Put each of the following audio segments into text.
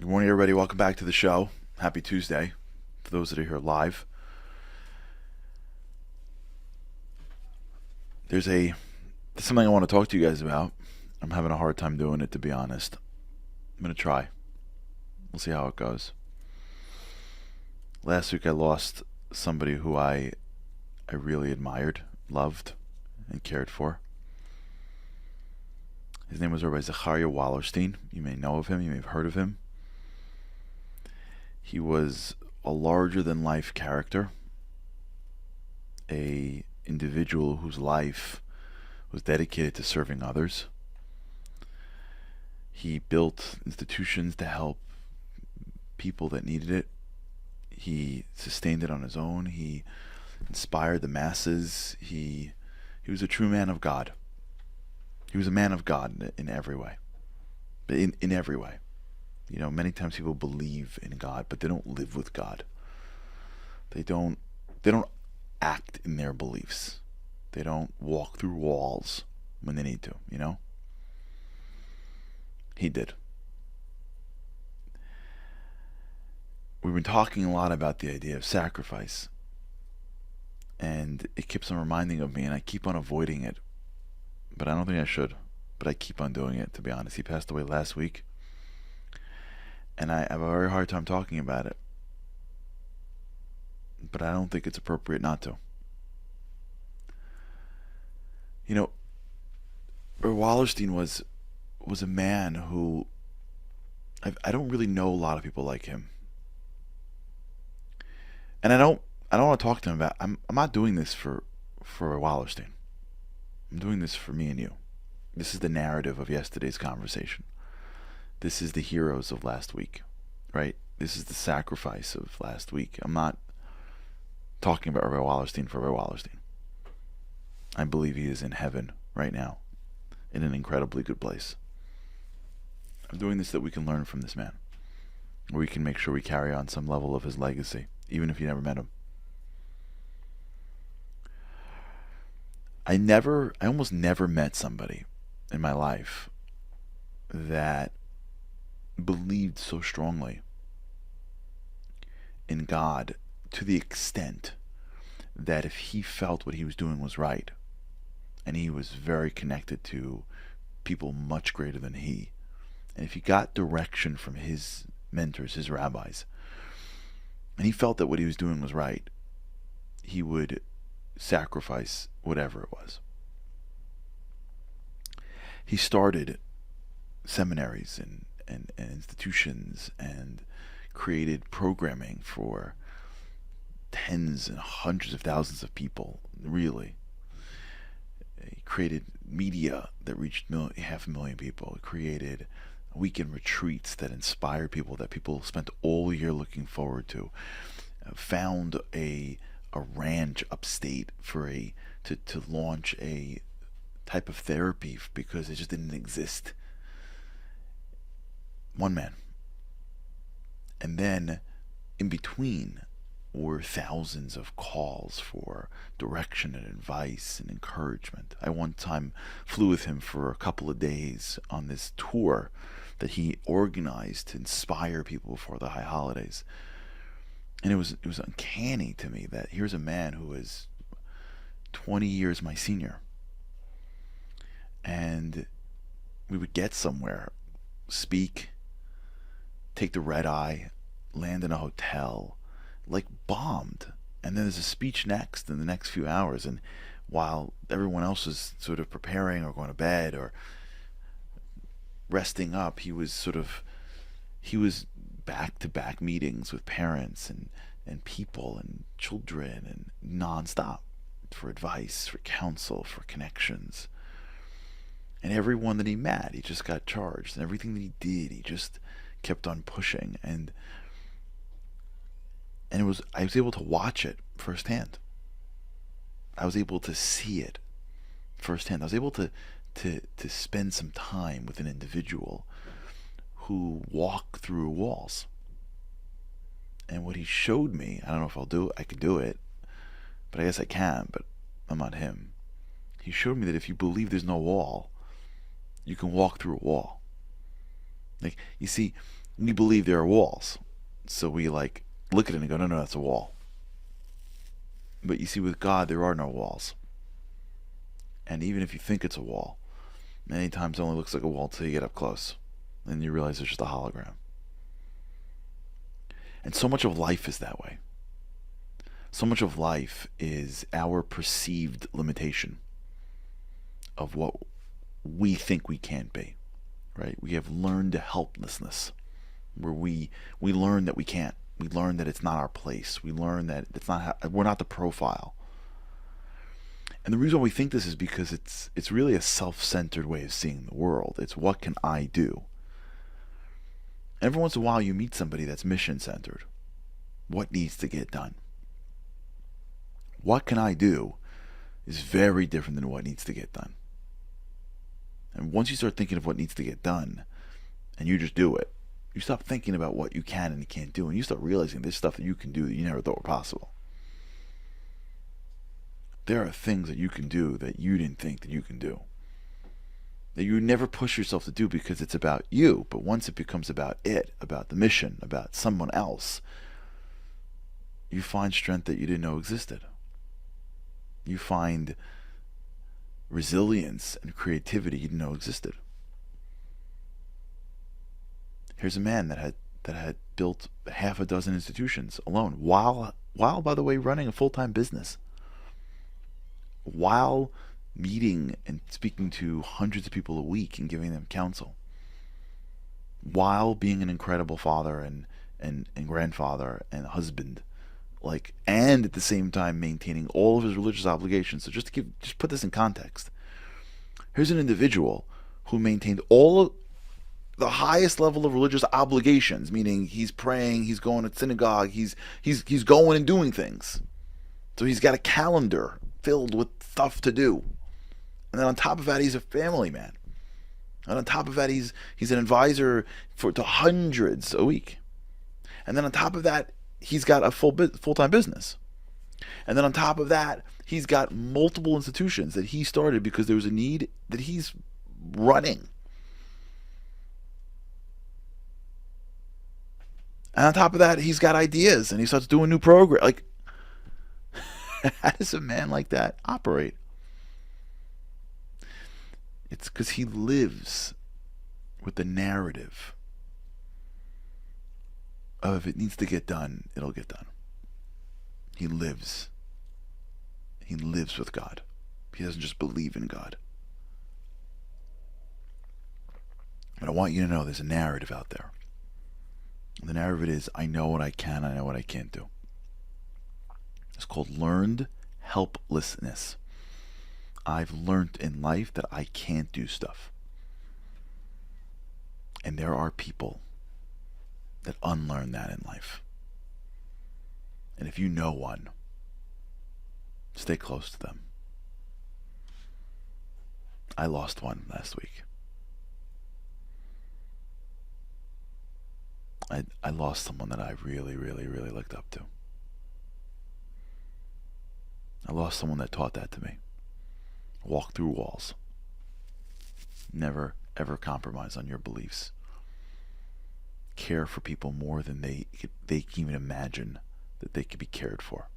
Good morning, everybody. Welcome back to the show. Happy Tuesday for those that are here live. There's something I want to talk to you guys about. I'm having a hard time doing it, to be honest. I'm going to try. We'll see how it goes. Last week I lost somebody who I really admired, loved, and cared for. His name was Rabbi Harary Wallerstein. You may know of him. You may have heard of him. He was a larger-than-life character, a individual whose life was dedicated to serving others. He built institutions to help people that needed it. He sustained it on his own. He inspired the masses. He was a true man of God. He was a man of God in every way. In every way. You know, many times people believe in God, but they don't live with God. They don't act in their beliefs. They don't walk through walls when they need to, you know? He did. We've been talking a lot about the idea of sacrifice, and it keeps on reminding of me, and I keep on avoiding it, but I don't think I should, but I keep on doing it, to be honest. He passed away last week, and I have a very hard time talking about it, but I don't think it's appropriate not to. You know, Wallerstein was a man who I don't really know a lot of people like him, and I don't want to talk to him about. I'm not doing this for Wallerstein. I'm doing this for me and you. This is the narrative of yesterday's conversation. This is the heroes of last week, right? This is the sacrifice of last week. I'm not talking about Rabbi Wallerstein for Rabbi Wallerstein. I believe he is in heaven right now, in an incredibly good place. I'm doing this that we can learn from this man, where we can make sure we carry on some level of his legacy, even if you never met him. I almost never met somebody in my life that believed so strongly in God to the extent that if he felt what he was doing was right, and he was very connected to people much greater than he, and if he got direction from his mentors, his rabbis, and he felt that what he was doing was right, he would sacrifice whatever it was. He started seminaries and institutions and created programming for tens and hundreds of thousands of people, really. He created media that reached 500,000 people. He created weekend retreats that inspired people, that people spent all year looking forward to. Found a ranch upstate to launch a type of therapy because it just didn't exist. One man. And then in between were thousands of calls for direction and advice and encouragement. I one time flew with him for a couple of days on this tour that he organized to inspire people before the high holidays. And it was uncanny to me that here's a man who is 20 years my senior, and we would get somewhere, speak, take the red eye, land in a hotel, like bombed, and then there's a speech next in the next few hours, and while everyone else was sort of preparing or going to bed or resting up, he was back-to-back meetings with parents and people and children and non-stop for advice, for counsel, for connections. And everyone that he met, he just got charged. And everything that he did, he just kept on pushing. And I was able to watch it firsthand. I was able to see it firsthand. I was able to spend some time with an individual who walked through walls. And what he showed me, I don't know if I could do it, but I guess I can, but I'm not him. He showed me that if you believe there's no wall, you can walk through a wall. Like, you see, we believe there are walls. So we like look at it and go, no, no, that's a wall. But you see, with God, there are no walls. And even if you think it's a wall, many times it only looks like a wall until you get up close. And you realize it's just a hologram. And so much of life is that way. So much of life is our perceived limitation of what we think we can't be, right? We have learned helplessness, where we learn that we can't. We learn that it's not our place. We learn that we're not the profile. And the reason why we think this is because it's really a self-centered way of seeing the world. It's what can I do? Every once in a while you meet somebody that's mission-centered. What needs to get done? What can I do is very different than what needs to get done. And once you start thinking of what needs to get done, and you just do it, you stop thinking about what you can and you can't do, and you start realizing there's stuff that you can do that you never thought were possible. There are things that you can do that you didn't think that you can do, that you never push yourself to do because it's about you. But once it becomes about the mission, about someone else, you find strength that you didn't know existed. You find resilience and creativity you didn't know existed. Here's a man that had built half a dozen institutions alone, while by the way running a full-time business, while meeting and speaking to hundreds of people a week and giving them counsel, while being an incredible father and grandfather and husband, and at the same time maintaining all of his religious obligations. So just put this in context. Here's an individual who maintained all of the highest level of religious obligations, meaning he's praying, he's going to synagogue, he's going and doing things. So he's got a calendar filled with stuff to do. And then on top of that, he's a family man. And on top of that, he's an advisor to hundreds a week. And then on top of that, he's got a full-time business. And then on top of that, he's got multiple institutions that he started because there was a need that he's running. And on top of that, he's got ideas and he starts doing new programs. How does a man like that operate? It's because he lives with the narrative of if it needs to get done, it'll get done. He lives with God. He doesn't just believe in God. But I want you to know there's a narrative out there. The narrative is, I know what I can, I know what I can't do. It's called learned helplessness. I've learned in life that I can't do stuff. And there are people that unlearn that in life. And if you know one, stay close to them. I lost one last week. I lost someone that I really, really, really looked up to. I lost someone that taught that to me. Walk through walls. Never, ever compromise on your beliefs. Care for people more than they can even imagine that they could be cared for.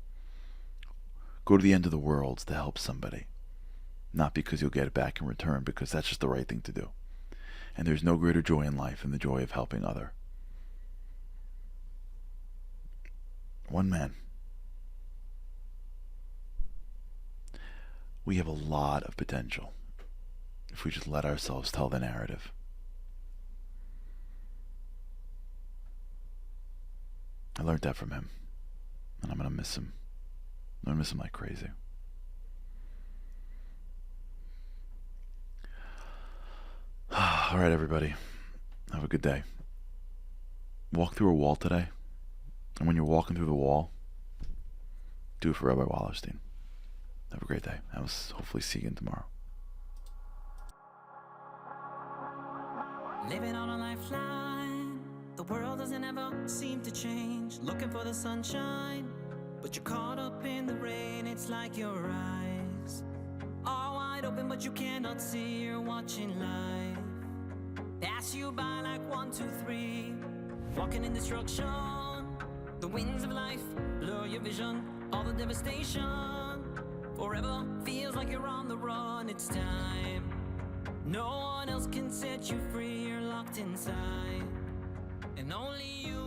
Go to the end of the world to help somebody. Not because you'll get it back in return, because that's just the right thing to do. And there's no greater joy in life than the joy of helping other. One man. We have a lot of potential if we just let ourselves tell the narrative. I learned that from him, and I'm going to miss him. I'm going to miss him like crazy. All right, everybody. Have a good day. Walk through a wall today. And when you're walking through the wall, do it for Rabbi Wallerstein. Have a great day. I will hopefully see you again tomorrow. Living on a lifeline. The world doesn't ever seem to change. Looking for the sunshine, but you're caught up in the rain. It's like your eyes are wide open, but you cannot see. You're watching life pass you by like 1, 2, 3. walking in destruction. The winds of life blur your vision, all the devastation. Forever feels like you're on the run, it's time. No one else can set you free, you're locked inside, and only you